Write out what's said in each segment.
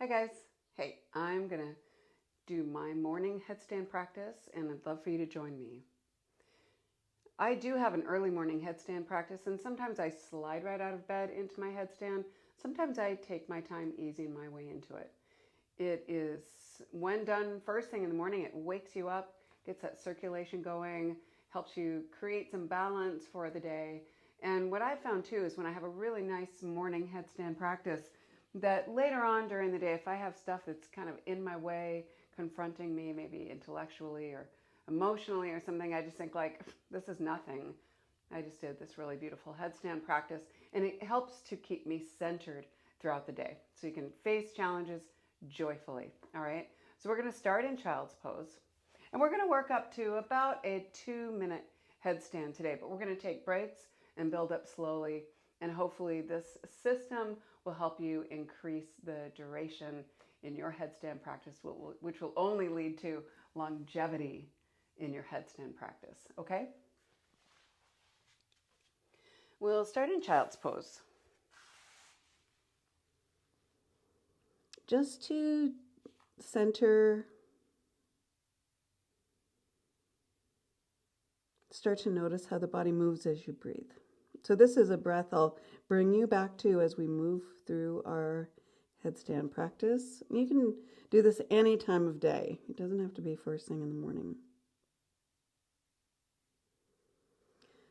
Hi guys. Hey, I'm gonna do my morning headstand practice and I'd love for you to join me. I do have an early morning headstand practice and sometimes I slide right out of bed into my headstand. Sometimes I take my time easing my way into it. It is, when done first thing in the morning, it wakes you up, gets that circulation going, helps you create some balance for the day. And what I've found too is when I have a really nice morning headstand practice, that later on during the day, if I have stuff that's kind of in my way, confronting me, maybe intellectually or emotionally or something, I just think like, this is nothing. I just did this really beautiful headstand practice, and it helps to keep me centered throughout the day so you can face challenges joyfully. All right, so we're going to start in child's pose, and we're going to work up to about a 2-minute headstand today, but we're going to take breaks and build up slowly, and hopefully this system will help you increase the duration in your headstand practice, which will only lead to longevity in your headstand practice. Okay, we'll start in child's pose. Just to center, start to notice how the body moves as you breathe. So this is a breath I'll bring you back to as we move through our headstand practice. You can do this any time of day. It doesn't have to be first thing in the morning.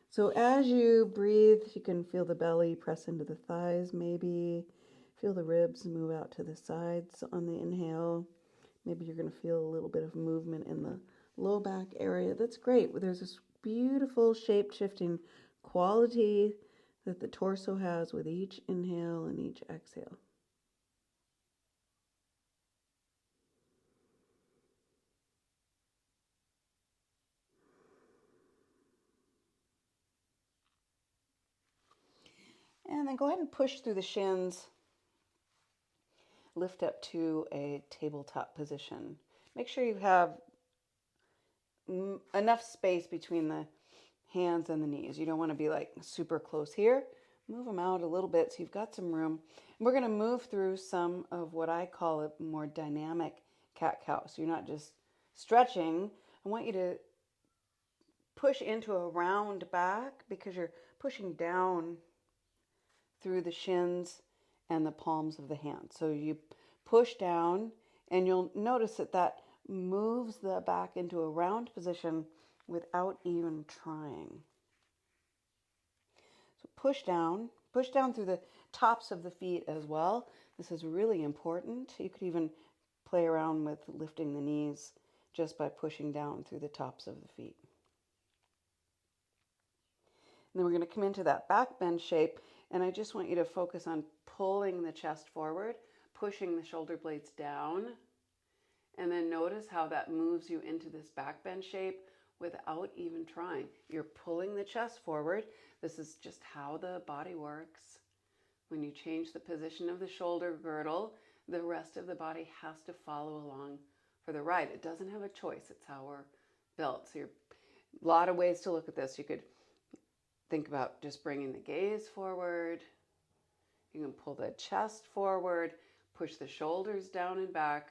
So as you breathe, you can feel the belly press into the thighs maybe. Feel the ribs move out to the sides on the inhale. Maybe you're going to feel a little bit of movement in the low back area. That's great. There's this beautiful shape-shifting quality that the torso has with each inhale and each exhale. And then go ahead and push through the shins. Lift up to a tabletop position. Make sure you have enough space between the hands and the knees. You don't want to be like super close here. Move them out a little bit so you've got some room. And we're going to move through some of what I call a more dynamic cat-cow. So you're not just stretching. I want you to push into a round back because you're pushing down through the shins and the palms of the hands. So you push down and you'll notice that moves the back into a round position without even trying. So push down through the tops of the feet as well. This is really important. You could even play around with lifting the knees just by pushing down through the tops of the feet. And then we're going to come into that back bend shape, and I just want you to focus on pulling the chest forward, pushing the shoulder blades down, and then notice how that moves you into this back bend shape without even trying. You're pulling the chest forward. This is just how the body works. When you change the position of the shoulder girdle, the rest of the body has to follow along for the ride. It doesn't have a choice. It's how we're built. So a lot of ways to look at this. You could think about just bringing the gaze forward. You can pull the chest forward, push the shoulders down and back,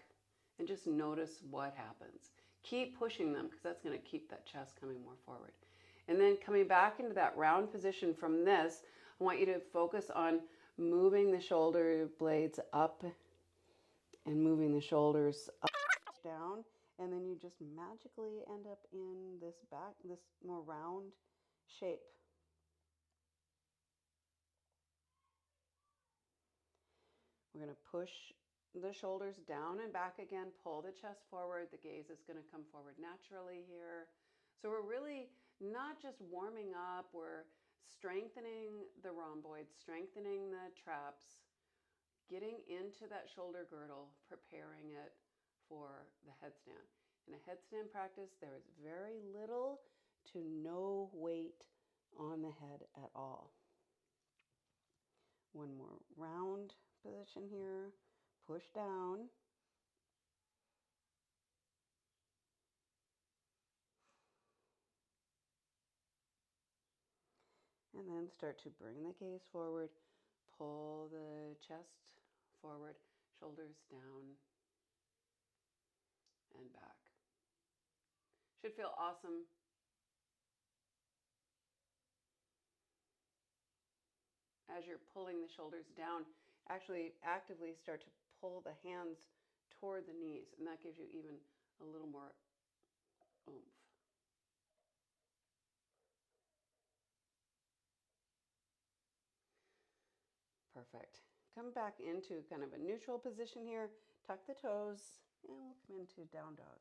and just notice what happens. Keep pushing them because that's going to keep that chest coming more forward. And then coming back into that round position from this, I want you to focus on moving the shoulder blades up and moving the shoulders up, down, and then you just magically end up in this more round shape. We're going to push the shoulders down and back again, pull the chest forward. The gaze is going to come forward naturally here. So we're really not just warming up, we're strengthening the rhomboids, strengthening the traps, getting into that shoulder girdle, preparing it for the headstand. In a headstand practice, there is very little to no weight on the head at all. One more round position here. Push down. And then start to bring the gaze forward. Pull the chest forward. Shoulders down and back. Should feel awesome. As you're pulling the shoulders down, actually actively start to pull the hands toward the knees, and that gives you even a little more oomph. Perfect. Come back into kind of a neutral position here. Tuck the toes, and we'll come into down dog.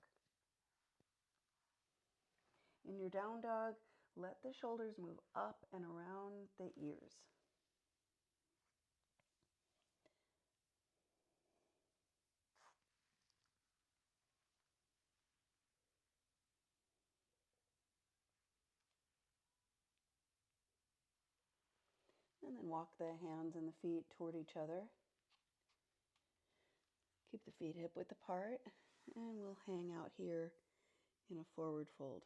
In your down dog, let the shoulders move up and around the ears. And then walk the hands and the feet toward each other. Keep the feet hip width apart, and we'll hang out here in a forward fold.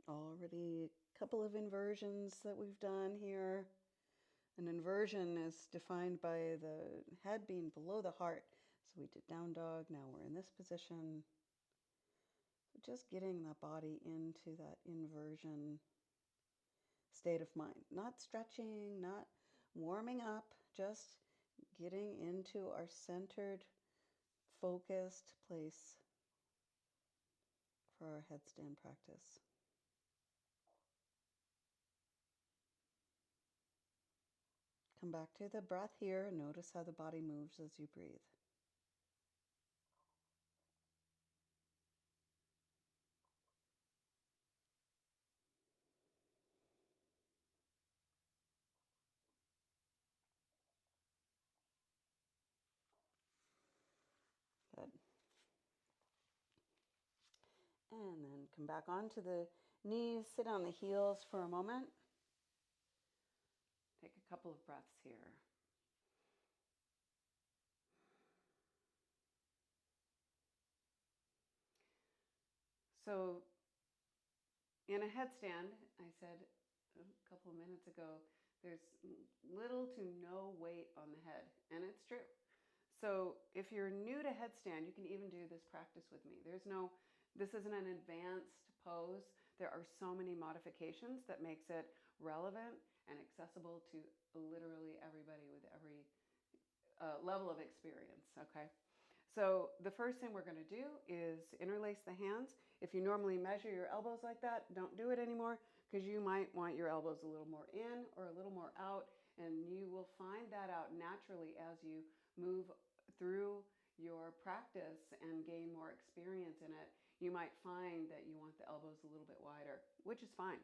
Already a couple of inversions that we've done here. An inversion is defined by the head being below the heart. So we did down dog, now we're in this position. So just getting the body into that inversion state of mind. Not stretching, not warming up, just getting into our centered, focused place for our headstand practice. Come back to the breath here and notice how the body moves as you breathe. Good. And then come back onto the knees, sit on the heels for a moment. Take a couple of breaths here. So in a headstand, I said a couple of minutes ago, there's little to no weight on the head, and it's true. So if you're new to headstand, you can even do this practice with me. This isn't an advanced pose. There are so many modifications that makes it relevant and accessible to literally everybody with every level of experience, okay? So the first thing we're going to do is interlace the hands. If you normally measure your elbows like that, don't do it anymore, because you might want your elbows a little more in or a little more out, and you will find that out naturally as you move through your practice and gain more experience in it. You might find that you want the elbows a little bit wider, which is fine.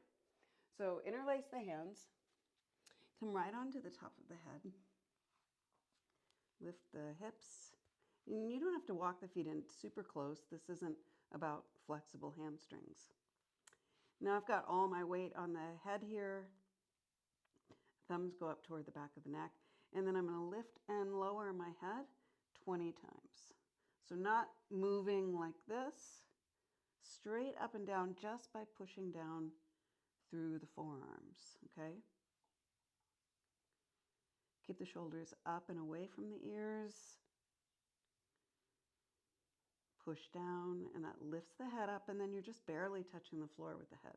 So interlace the hands, come right onto the top of the head, lift the hips. And you don't have to walk the feet in super close. This isn't about flexible hamstrings. Now I've got all my weight on the head here. Thumbs go up toward the back of the neck. And then I'm going to lift and lower my head 20 times. So not moving like this, straight up and down just by pushing down through the forearms, okay? Keep the shoulders up and away from the ears. Push down, and that lifts the head up, and then you're just barely touching the floor with the head.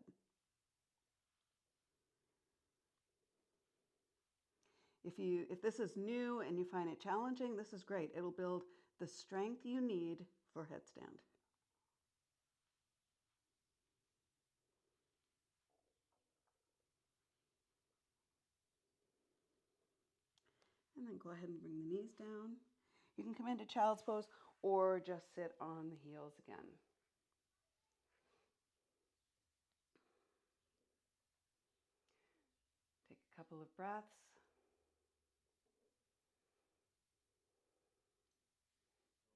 If this is new and you find it challenging, this is great. It'll build the strength you need for headstand. And then go ahead and bring the knees down. You can come into child's pose or just sit on the heels again. Take a couple of breaths.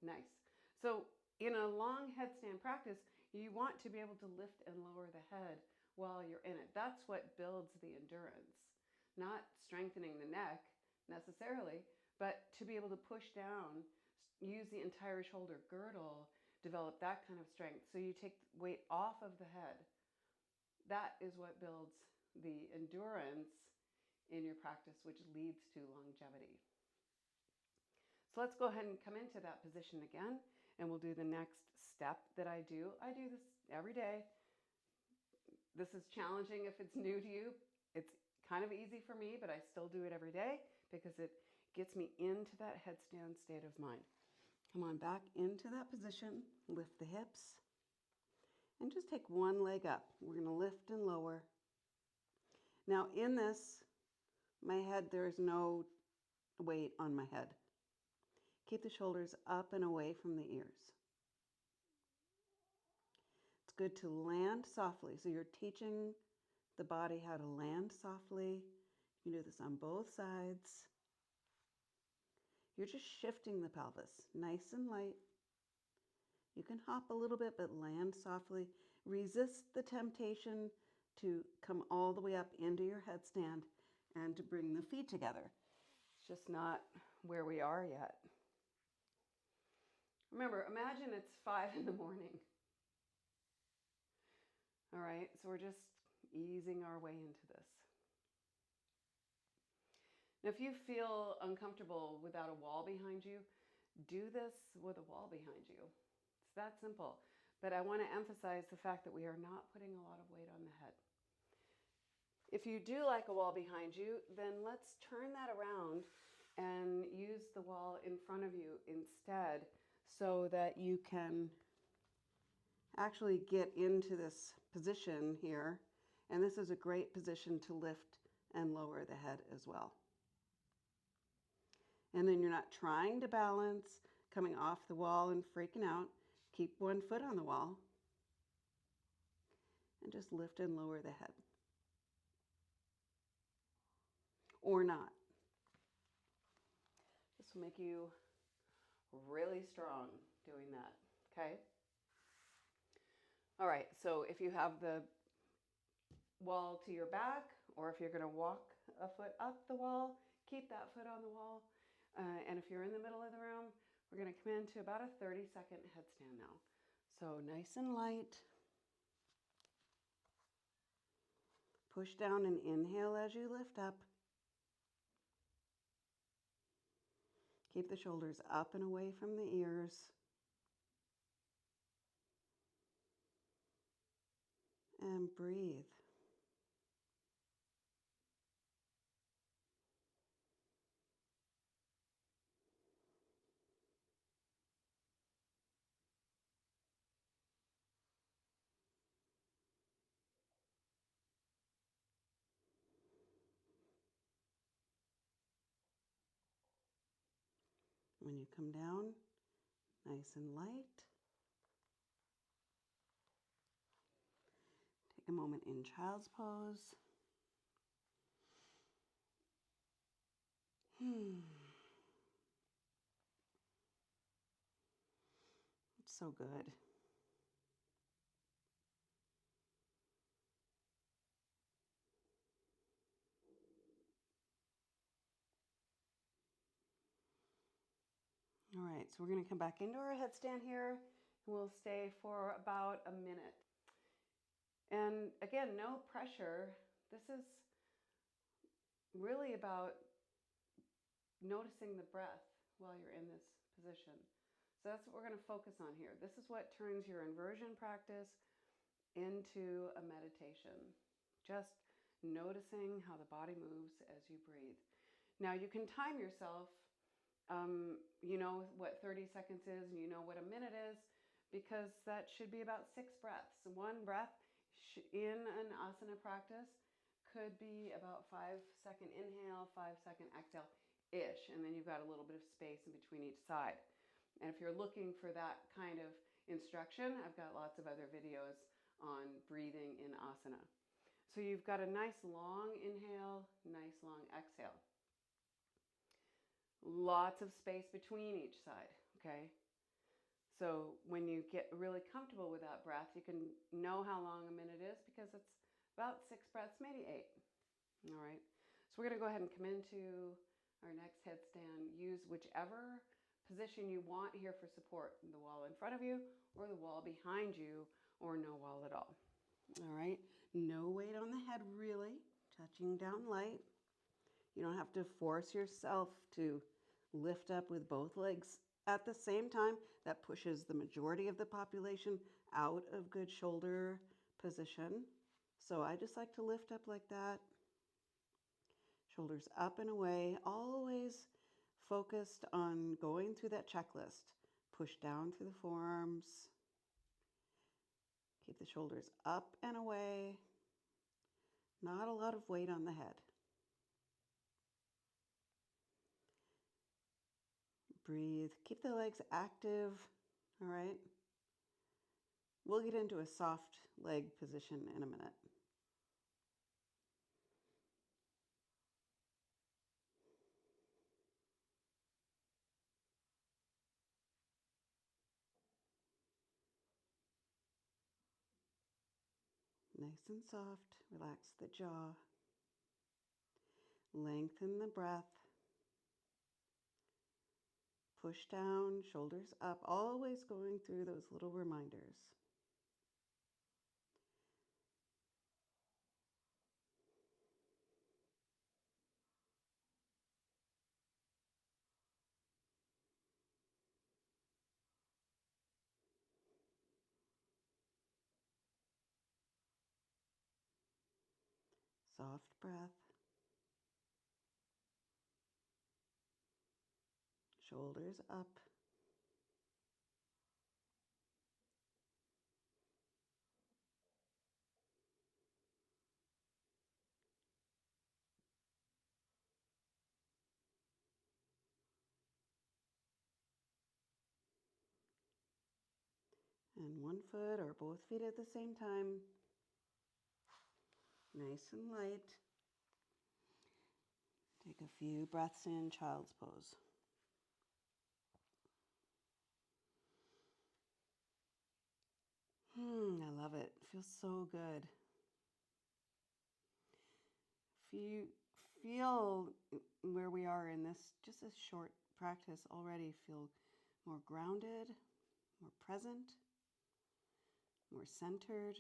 Nice. So in a long headstand practice, you want to be able to lift and lower the head while you're in it. That's what builds the endurance. Not strengthening the neck necessarily, but to be able to push down, use the entire shoulder girdle, develop that kind of strength. So you take weight off of the head. That is what builds the endurance in your practice, which leads to longevity. So let's go ahead and come into that position again, and we'll do the next step that I do. I do this every day. This is challenging if it's new to you. It's kind of easy for me, but I still do it every day because it gets me into that headstand state of mind. Come on back into that position, lift the hips, and just take one leg up. We're going to lift and lower. Now in this, my head, there is no weight on my head. Keep the shoulders up and away from the ears. It's good to land softly. So you're teaching the body how to land softly. You can do this on both sides. You're just shifting the pelvis, nice and light. You can hop a little bit, but land softly. Resist the temptation to come all the way up into your headstand and to bring the feet together. It's just not where we are yet. Remember, imagine it's 5 in the morning. All right, so we're just easing our way into this. Now, if you feel uncomfortable without a wall behind you, do this with a wall behind you. It's that simple. But I want to emphasize the fact that we are not putting a lot of weight on the head. If you do like a wall behind you, then let's turn that around and use the wall in front of you instead so that you can actually get into this position here. And this is a great position to lift and lower the head as well. And then you're not trying to balance, coming off the wall and freaking out. Keep one foot on the wall and just lift and lower the head. Or not. This will make you really strong doing that, okay? All right, so if you have the wall to your back, or if you're going to walk a foot up the wall, keep that foot on the wall. And if you're in the middle of the room, we're going to come into about a 30-second headstand now. So nice and light. Push down and inhale as you lift up. Keep the shoulders up and away from the ears. And breathe. When you come down, nice and light. Take a moment in child's pose. It's so good. All right, so we're going to come back into our headstand here. We'll stay for about a minute. And again, no pressure. This is really about noticing the breath while you're in this position. So that's what we're going to focus on here. This is what turns your inversion practice into a meditation. Just noticing how the body moves as you breathe. Now you can time yourself. You know what 30 seconds is and you know what a minute is, because that should be about 6 breaths. One breath in an asana practice could be about 5-second inhale, 5-second exhale-ish, and then you've got a little bit of space in between each side. And if you're looking for that kind of instruction, I've got lots of other videos on breathing in asana. So you've got a nice long inhale, nice long exhale. Lots of space between each side, okay? So when you get really comfortable with that breath, you can know how long a minute is because it's about 6 breaths, maybe 8. All right, so we're going to go ahead and come into our next headstand. Use whichever position you want here for support, the wall in front of you or the wall behind you or no wall at all. All right, No weight on the head, really. Touching down light. You don't have to force yourself to lift up with both legs at the same time. That pushes the majority of the population out of good shoulder position. So I just like to lift up like that. Shoulders up and away, always focused on going through that checklist. Push down through the forearms. Keep the shoulders up and away. Not a lot of weight on the head. Breathe. Keep the legs active. All right. We'll get into a soft leg position in a minute. Nice and soft. Relax the jaw. Lengthen the breath. Push down, shoulders up, always going through those little reminders. Soft breath. Shoulders up. And one foot or both feet at the same time. Nice and light. Take a few breaths in, child's pose. I love it. It feels so good. If you feel where we are in this, just a short practice already, feel more grounded, more present, more centered.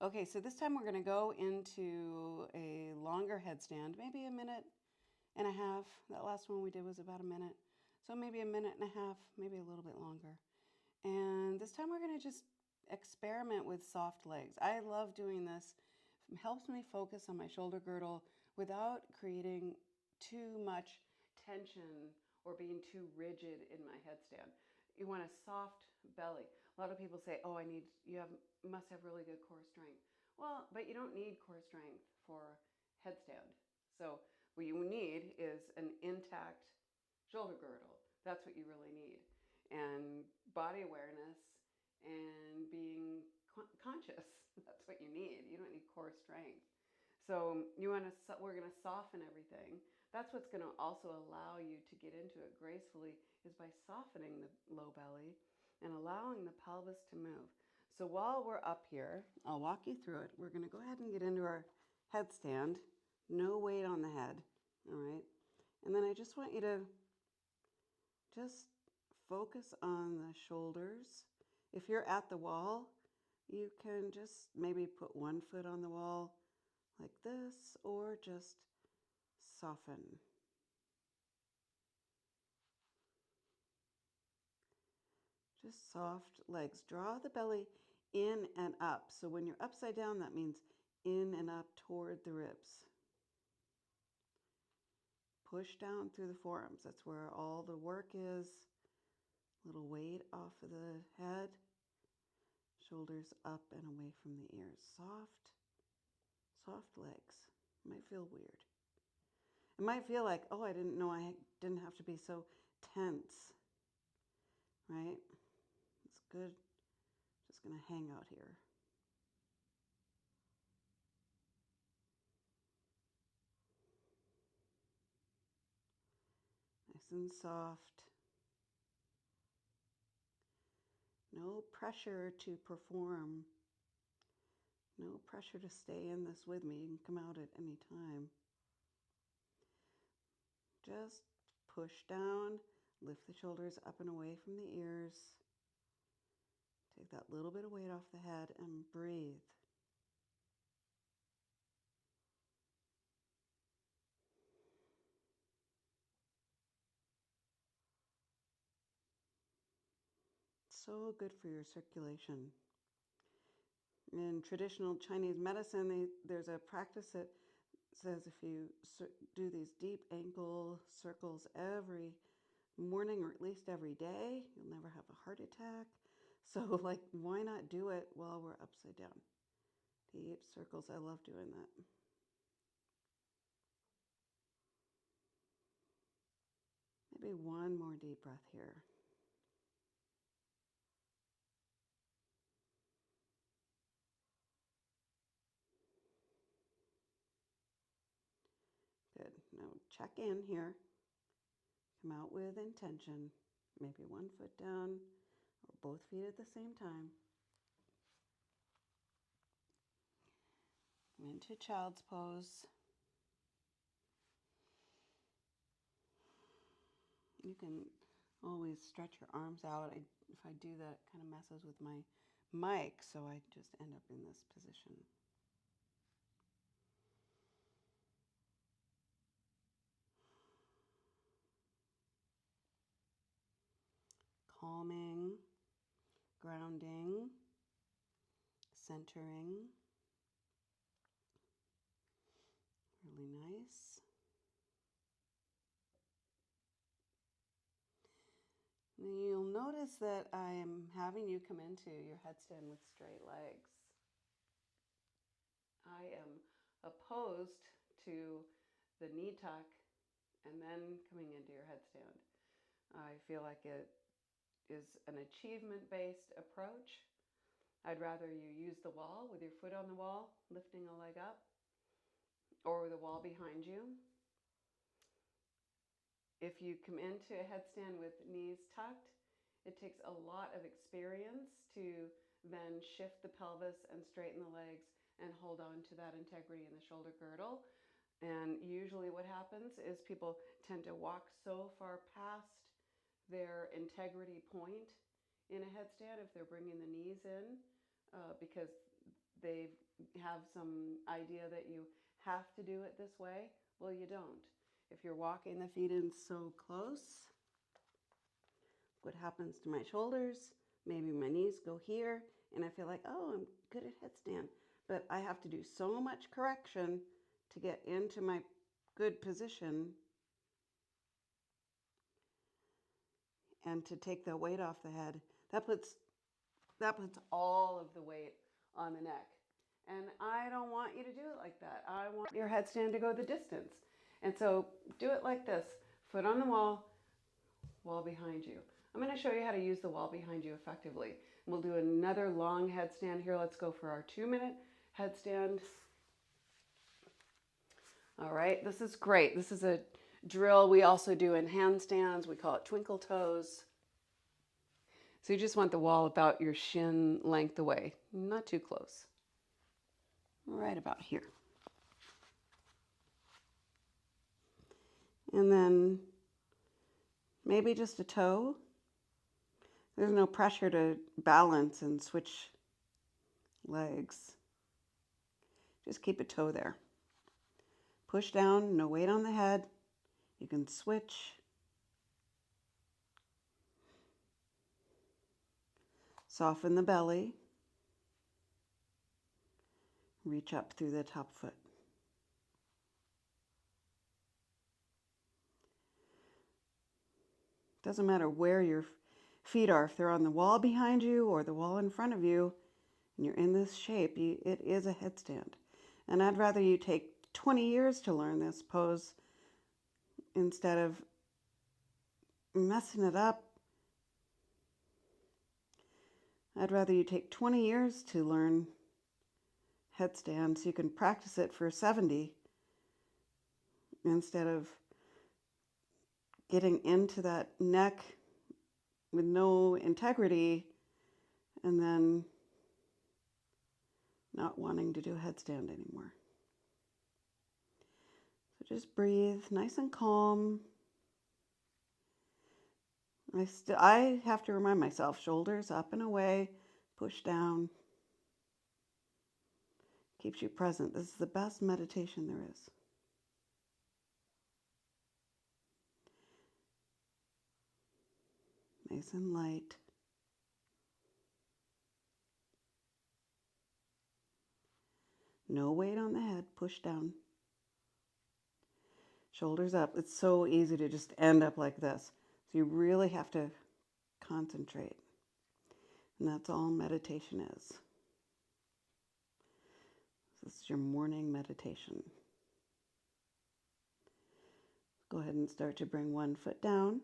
Okay, so this time we're going to go into a longer headstand, maybe a minute and a half. That last one we did was about a minute. So maybe a minute and a half, maybe a little bit longer. And this time we're going to just experiment with soft legs. I love doing this. It helps me focus on my shoulder girdle without creating too much tension or being too rigid in my headstand. You want a soft belly. A lot of people say, "Oh, must have really good core strength." Well, but you don't need core strength for headstand. So what you need is an intact shoulder girdle. That's what you really need. And body awareness and being conscious. That's what you need. You don't need core strength. So we're going to soften everything. That's what's going to also allow you to get into it gracefully, is by softening the low belly and allowing the pelvis to move. So while we're up here, I'll walk you through it. We're going to go ahead and get into our headstand. No weight on the head. All right. And then I just want you to just focus on the shoulders. If you're at the wall, you can just maybe put one foot on the wall like this, or just soften. Just soft legs. Draw the belly in and up. So when you're upside down, that means in and up toward the ribs. Push down through the forearms. That's where all the work is. Little weight off of the head. Shoulders up and away from the ears. Soft legs. It might feel weird. It might feel like, oh, I didn't know I didn't have to be so tense, right? It's good. Just going to hang out here. Nice and soft. No pressure to perform. No pressure to stay in this with me. You can come out at any time. Just push down, Lift the shoulders up and away from the ears. Take that little bit of weight off the head and breathe. So good for your circulation. In traditional Chinese medicine, there's a practice that says if you do these deep ankle circles every morning or at least every day, you'll never have a heart attack. So like, why not do it while we're upside down? Deep circles, I love doing that. Maybe one more deep breath here. Good. Now check in here. Come out with intention. Maybe one foot down or both feet at the same time. Into child's pose. You can always stretch your arms out. If I do that, it kind of messes with my mic, so I just end up in this position. Calming, grounding, centering. Really nice. Now you'll notice that I am having you come into your headstand with straight legs. I am opposed to the knee tuck and then coming into your headstand. I feel like it is an achievement-based approach. I'd rather you use the wall with your foot on the wall, lifting a leg up, or the wall behind you. If you come into a headstand with knees tucked, it takes a lot of experience to then shift the pelvis and straighten the legs and hold on to that integrity in the shoulder girdle. And usually what happens is people tend to walk so far past their integrity point in a headstand if they're bringing the knees in because they have some idea that you have to do it this way. Well, you don't. If you're walking the feet in so close, what happens to my shoulders? Maybe my knees go here and I feel like, oh, I'm good at headstand. But I have to do so much correction to get into my good position and to take the weight off the head. That puts all of the weight on the neck. And I don't want you to do it like that. I want your headstand to go the distance. And so do it like this. Foot on the wall, wall behind you. I'm going to show you how to use the wall behind you effectively. We'll do another long headstand here. Let's go for our 2-minute headstand. All right, this is great. This is a drill we also do in handstands. We call it twinkle toes. So you just want the wall about your shin length away, not too close. Right about here. And then maybe just a toe. There's no pressure to balance and switch legs. Just keep a toe there. Push down, no weight on the head. You can switch. Soften the belly. Reach up through the top foot. Doesn't matter where your feet are, if they're on the wall behind you or the wall in front of you, and you're in this shape, it is a headstand. And I'd rather you take 20 years to learn this pose instead of messing it up. I'd rather you take 20 years to learn headstand so you can practice it for 70 instead of getting into that neck with no integrity and then not wanting to do headstand anymore. So just breathe nice and calm. I have to remind myself, shoulders up and away, push down. Keeps you present. This is the best meditation there is. Nice and light. No weight on the head, push down. Shoulders up. It's so easy to just end up like this. So you really have to concentrate. And that's all meditation is. This is your morning meditation. Go ahead and start to bring one foot down.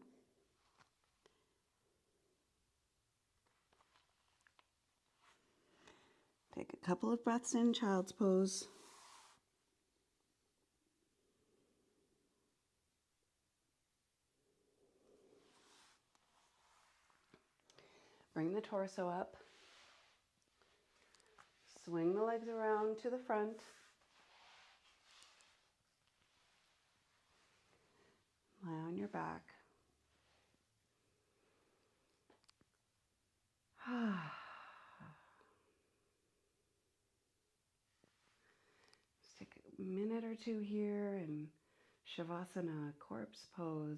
Take a couple of breaths in, child's pose. Bring the torso up. Swing the legs around to the front. Lie on your back. Just take a minute or two here in Shavasana, corpse pose.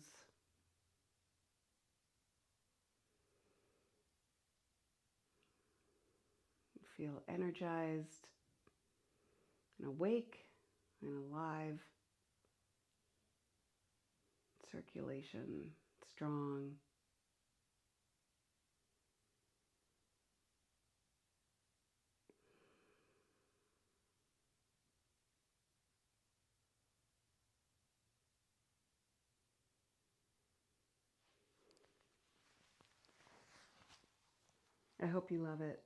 Feel energized and awake and alive. Circulation strong. I hope you love it.